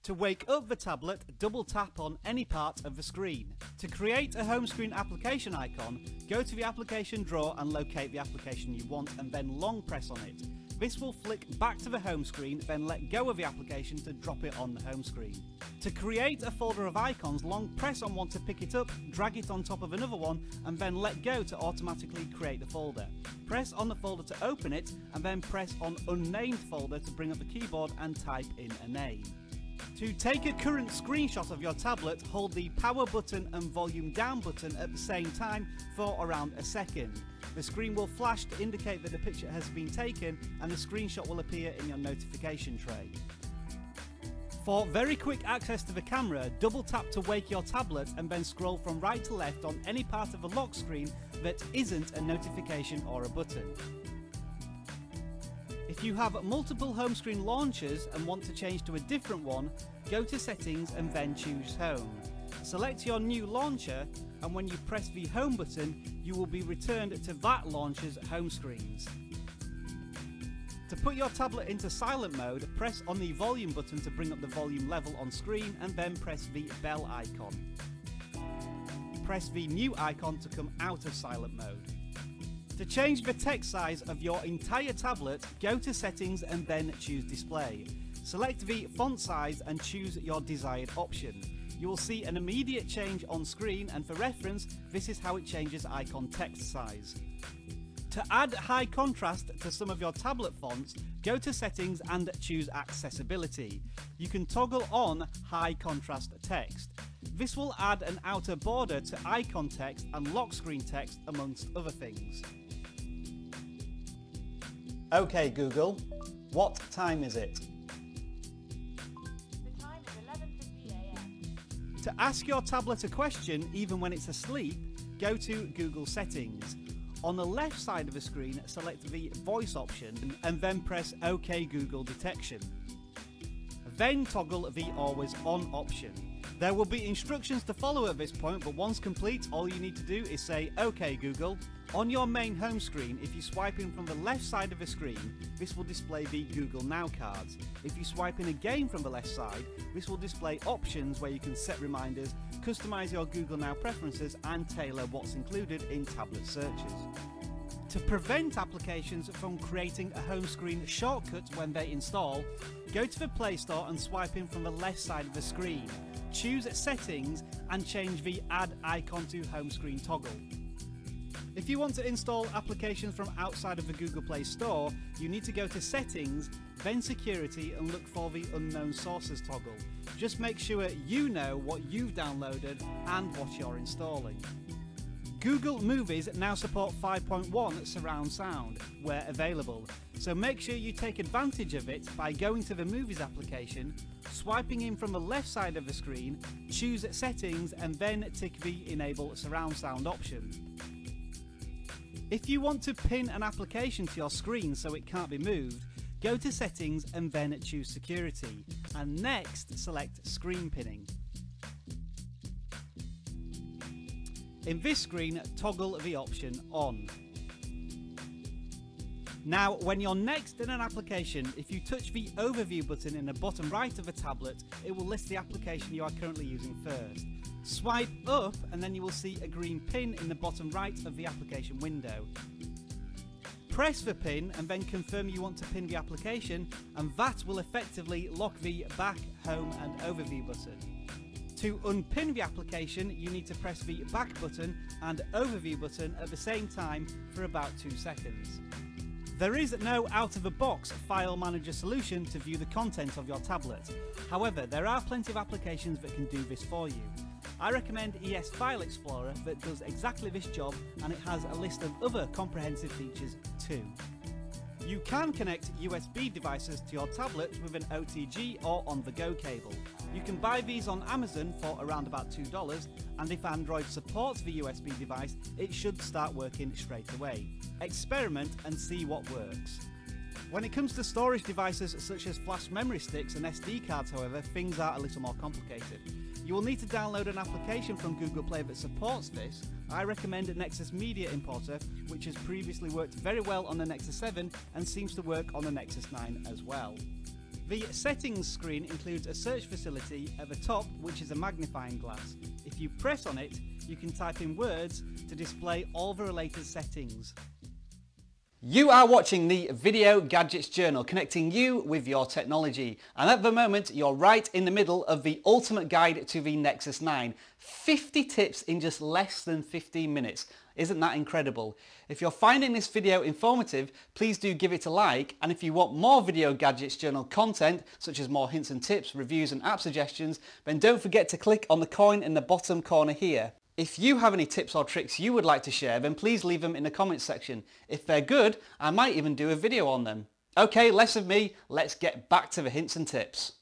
To wake up the tablet, double tap on any part of the screen. To create a home screen application icon, go to the application drawer and locate the application you want and then long press on it. This will flick back to the home screen, then let go of the application to drop it on the home screen. To create a folder of icons, long press on one to pick it up, drag it on top of another one, and then let go to automatically create the folder. Press on the folder to open it, and then press on Unnamed Folder to bring up the keyboard and type in a name. To take a current screenshot of your tablet, hold the power button and volume down button at the same time for around a second. The screen will flash to indicate that the picture has been taken and the screenshot will appear in your notification tray. For very quick access to the camera, double tap to wake your tablet and then scroll from right to left on any part of the lock screen that isn't a notification or a button. If you have multiple home screen launchers and want to change to a different one, go to Settings and then choose Home. Select your new launcher, and when you press the Home button, you will be returned to that launcher's home screens. To put your tablet into silent mode, press on the volume button to bring up the volume level on screen and then press the bell icon. Press the new icon to come out of silent mode. To change the text size of your entire tablet, go to Settings and then choose Display. Select the font size and choose your desired option. You will see an immediate change on screen, and for reference, this is how it changes icon text size. To add high contrast to some of your tablet fonts, go to Settings and choose Accessibility. You can toggle on high contrast text. This will add an outer border to icon text and lock screen text, amongst other things. Okay Google, what time is it? The time is 11:50 AM. To ask your tablet a question even when it's asleep, go to Google Settings. On the left side of the screen, select the voice option and then press OK Google Detection. Then toggle the Always On option. There will be instructions to follow at this point, but once complete, all you need to do is say OK Google. On your main home screen, if you swipe in from the left side of the screen, this will display the Google Now cards. If you swipe in again from the left side, this will display options where you can set reminders, customize your Google Now preferences, and tailor what's included in tablet searches. To prevent applications from creating a home screen shortcut when they install, go to the Play Store and swipe in from the left side of the screen. Choose Settings and change the Add Icon to Home Screen toggle. If you want to install applications from outside of the Google Play Store, you need to go to Settings, then Security, and look for the Unknown Sources toggle. Just make sure you know what you've downloaded and what you're installing. Google Movies now support 5.1 surround sound where available, so make sure you take advantage of it by going to the Movies application, swiping in from the left side of the screen, choose Settings and then tick the Enable Surround Sound option. If you want to pin an application to your screen so it can't be moved, go to Settings and then choose Security, and next select Screen Pinning. In this screen, toggle the option On. Now, when you're next in an application, if you touch the Overview button in the bottom right of the tablet, it will list the application you are currently using first. Swipe up and then you will see a green pin in the bottom right of the application window. Press the pin and then confirm you want to pin the application, and that will effectively lock the Back, Home and Overview button. To unpin the application, you need to press the Back button and Overview button at the same time for about 2 seconds. There is no out-of-the-box file manager solution to view the content of your tablet. However, there are plenty of applications that can do this for you. I recommend ES File Explorer that does exactly this job, and it has a list of other comprehensive features too. You can connect USB devices to your tablet with an OTG or on-the-go cable. You can buy these on Amazon for around about $2, and if Android supports the USB device, it should start working straight away. Experiment and see what works. When it comes to storage devices such as flash memory sticks and SD cards, however, things are a little more complicated. You will need to download an application from Google Play that supports this. I recommend Nexus Media Importer, which has previously worked very well on the Nexus 7 and seems to work on the Nexus 9 as well. The settings screen includes a search facility at the top, which is a magnifying glass. If you press on it, you can type in words to display all the related settings. You are watching the Video Gadgets Journal, connecting you with your technology. And at the moment, you're right in the middle of the ultimate guide to the Nexus 9. 50 tips in just less than 15 minutes. Isn't that incredible? If you're finding this video informative, please do give it a like. And if you want more Video Gadgets Journal content, such as more hints and tips, reviews and app suggestions, then don't forget to click on the coin in the bottom corner here. If you have any tips or tricks you would like to share, then please leave them in the comments section. If they're good, I might even do a video on them. Okay, less of me, let's get back to the hints and tips.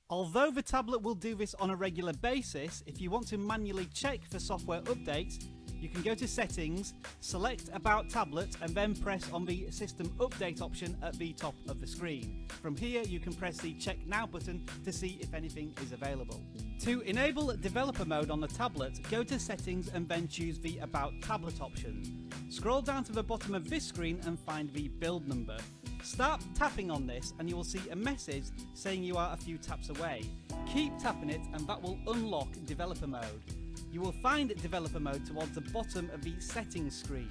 Although the tablet will do this on a regular basis, if you want to manually check for software updates, you can go to Settings, select About Tablet and then press on the System Update option at the top of the screen. From here you can press the Check Now button to see if anything is available. To enable developer mode on the tablet, go to Settings and then choose the About Tablet option. Scroll down to the bottom of this screen and find the build number. Start tapping on this and you will see a message saying you are a few taps away. Keep tapping it and that will unlock developer mode. You will find developer mode towards the bottom of the settings screen.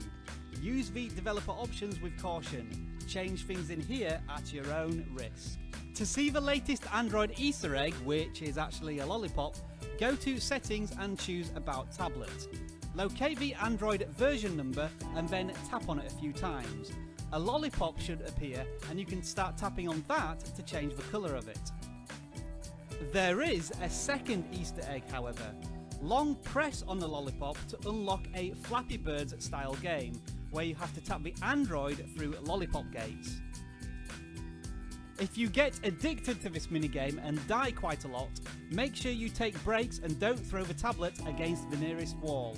Use the developer options with caution. Change things in here at your own risk. To see the latest Android Easter egg, which is actually a lollipop, go to Settings and choose About Tablet. Locate the Android version number and then tap on it a few times. A lollipop should appear and you can start tapping on that to change the colour of it. There is a second Easter egg, however. Long press on the lollipop to unlock a Flappy Birds style game where you have to tap the Android through lollipop gates. If you get addicted to this minigame and die quite a lot, make sure you take breaks and don't throw the tablet against the nearest wall.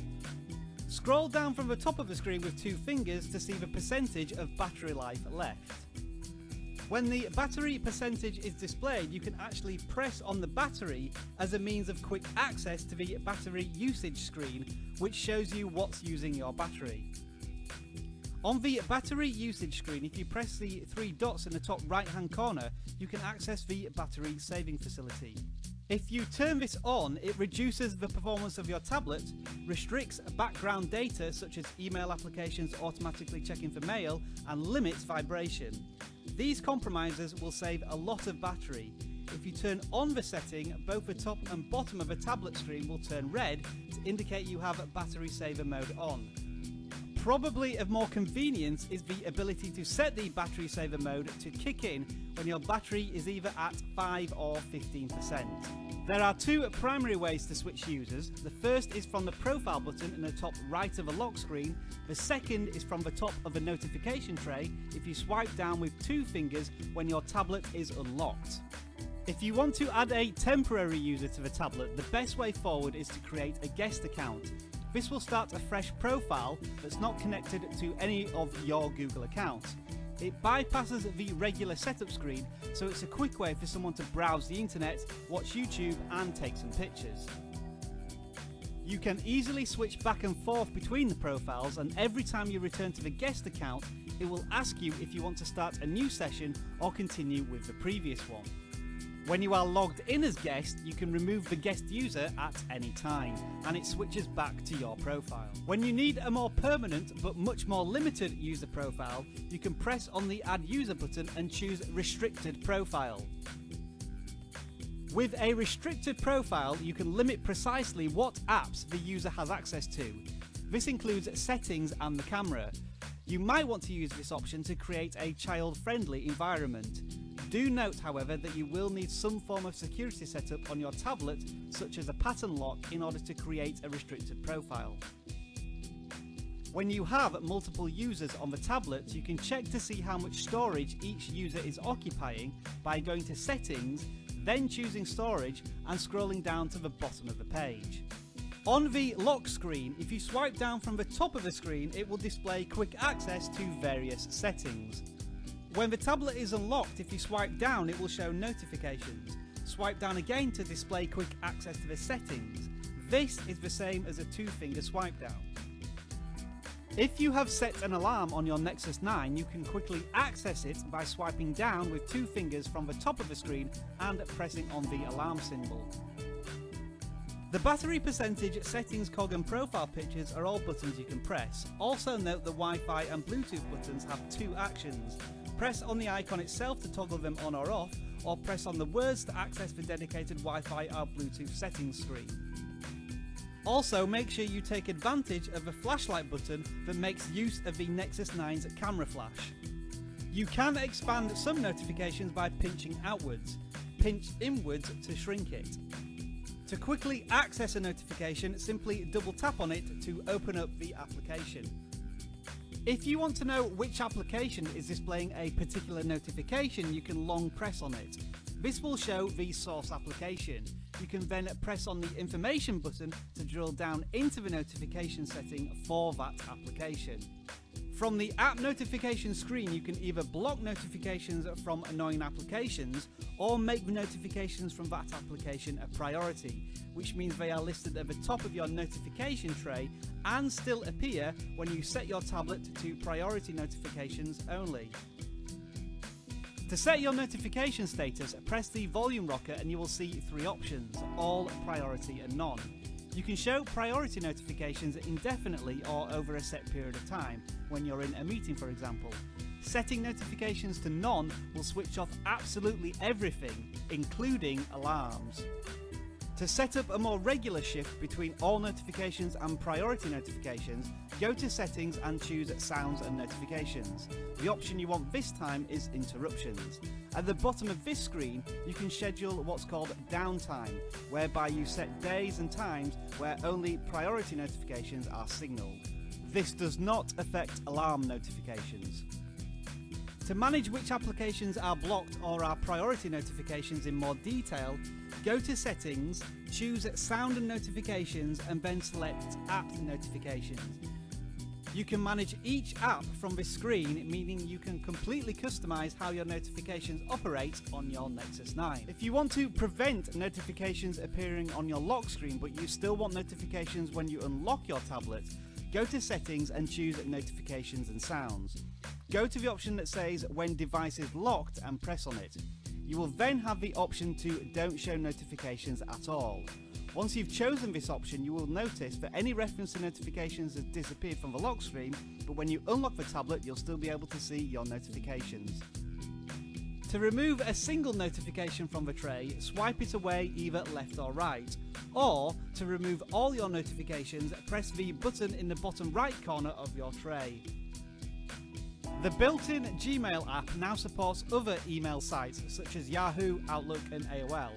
Scroll down from the top of the screen with 2 fingers to see the percentage of battery life left. When the battery percentage is displayed, you can actually press on the battery as a means of quick access to the battery usage screen, which shows you what's using your battery. On the battery usage screen, if you press the 3 dots in the top right hand corner, you can access the battery saving facility. If you turn this on, it reduces the performance of your tablet, restricts background data such as email applications automatically checking for mail, and limits vibration. These compromises will save a lot of battery. If you turn on the setting, both the top and bottom of the tablet screen will turn red to indicate you have battery saver mode on. Probably of more convenience is the ability to set the battery saver mode to kick in when your battery is either at 5 or 15%. There are 2 primary ways to switch users. The first is from the profile button in the top right of a lock screen. The second is from the top of a notification tray if you swipe down with 2 fingers when your tablet is unlocked. If you want to add a temporary user to the tablet, the best way forward is to create a guest account. This will start a fresh profile that's not connected to any of your Google accounts. It bypasses the regular setup screen, so it's a quick way for someone to browse the internet, watch YouTube and take some pictures. You can easily switch back and forth between the profiles, and every time you return to the guest account, it will ask you if you want to start a new session or continue with the previous one. When you are logged in as guest, you can remove the guest user at any time, and it switches back to your profile. When you need a more permanent but much more limited user profile, you can press on the Add User button and choose Restricted Profile. With a restricted profile, you can limit precisely what apps the user has access to. This includes settings and the camera. You might want to use this option to create a child-friendly environment. Do note, however, that you will need some form of security setup on your tablet, such as a pattern lock, in order to create a restricted profile. When you have multiple users on the tablet, you can check to see how much storage each user is occupying by going to Settings, then choosing Storage and scrolling down to the bottom of the page. On the lock screen, if you swipe down from the top of the screen, it will display quick access to various settings. When the tablet is unlocked, if you swipe down, it will show notifications. Swipe down again to display quick access to the settings. This is the same as a 2-finger swipe down. If you have set an alarm on your Nexus 9, you can quickly access it by swiping down with 2 fingers from the top of the screen and pressing on the alarm symbol. The battery percentage, settings, cog and profile pictures are all buttons you can press. Also note the Wi-Fi and Bluetooth buttons have 2 actions. Press on the icon itself to toggle them on or off, or press on the words to access the dedicated Wi-Fi or Bluetooth settings screen. Also, make sure you take advantage of the flashlight button that makes use of the Nexus 9's camera flash. You can expand some notifications by pinching outwards. Pinch inwards to shrink it. To quickly access a notification, simply double tap on it to open up the application. If you want to know which application is displaying a particular notification, you can long press on it. This will show the source application. You can then press on the information button to drill down into the notification setting for that application. From the app notification screen, you can either block notifications from annoying applications or make the notifications from that application a priority, which means they are listed at the top of your notification tray and still appear when you set your tablet to priority notifications only. To set your notification status, press the volume rocker and you will see 3 options: all, priority and none. You can show priority notifications indefinitely or over a set period of time, when you're in a meeting for example. Setting notifications to none will switch off absolutely everything, including alarms. To set up a more regular shift between all notifications and priority notifications, go to settings and choose sounds and notifications. The option you want this time is interruptions. At the bottom of this screen, you can schedule what's called downtime, whereby you set days and times where only priority notifications are signalled. This does not affect alarm notifications. To manage which applications are blocked or are priority notifications in more detail, go to settings, choose sound and notifications and then select app notifications. You can manage each app from this screen, meaning you can completely customize how your notifications operate on your Nexus 9. If you want to prevent notifications appearing on your lock screen but you still want notifications when you unlock your tablet, go to settings and choose notifications and sounds. Go to the option that says when device is locked and press on it. You will then have the option to don't show notifications at all. Once you've chosen this option, you will notice that any reference to notifications has disappeared from the lock screen, but when you unlock the tablet, you'll still be able to see your notifications. To remove a single notification from the tray, swipe it away either left or right. Or, to remove all your notifications, press the button in the bottom right corner of your tray. The built-in Gmail app now supports other email sites such as Yahoo, Outlook and AOL.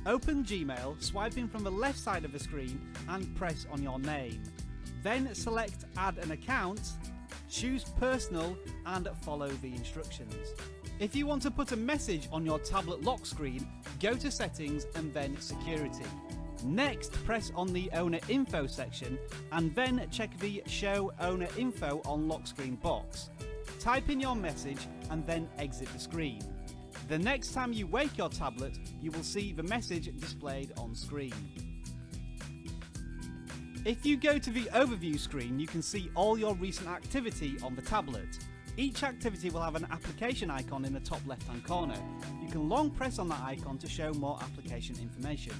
Open Gmail, swiping from the left side of the screen and press on your name. Then select Add an account, choose Personal and follow the instructions. If you want to put a message on your tablet lock screen, go to Settings and then Security. Next, press on the Owner Info section and then check the Show Owner Info on Lock Screen box. Type in your message and then exit the screen. The next time you wake your tablet, you will see the message displayed on screen. If you go to the overview screen, you can see all your recent activity on the tablet. Each activity will have an application icon in the top left-hand corner. You can long press on that icon to show more application information.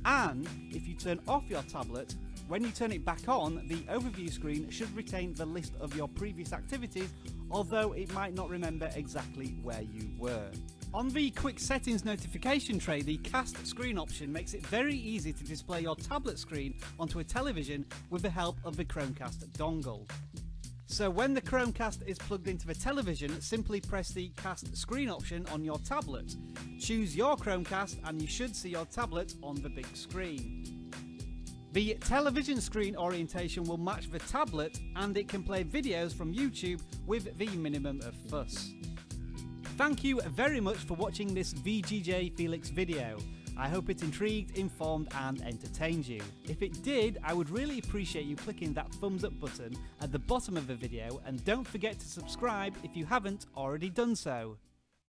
And if you turn off your tablet, when you turn it back on, the overview screen should retain the list of your previous activities, although it might not remember exactly where you were. On the Quick Settings notification tray, the Cast Screen option makes it very easy to display your tablet screen onto a television with the help of the Chromecast dongle. So when the Chromecast is plugged into the television, simply press the Cast Screen option on your tablet. Choose your Chromecast and you should see your tablet on the big screen. The television screen orientation will match the tablet and it can play videos from YouTube with the minimum of fuss. Thank you very much for watching this VGJFelix video. I hope it intrigued, informed and entertained you. If it did, I would really appreciate you clicking that thumbs up button at the bottom of the video and don't forget to subscribe if you haven't already done so.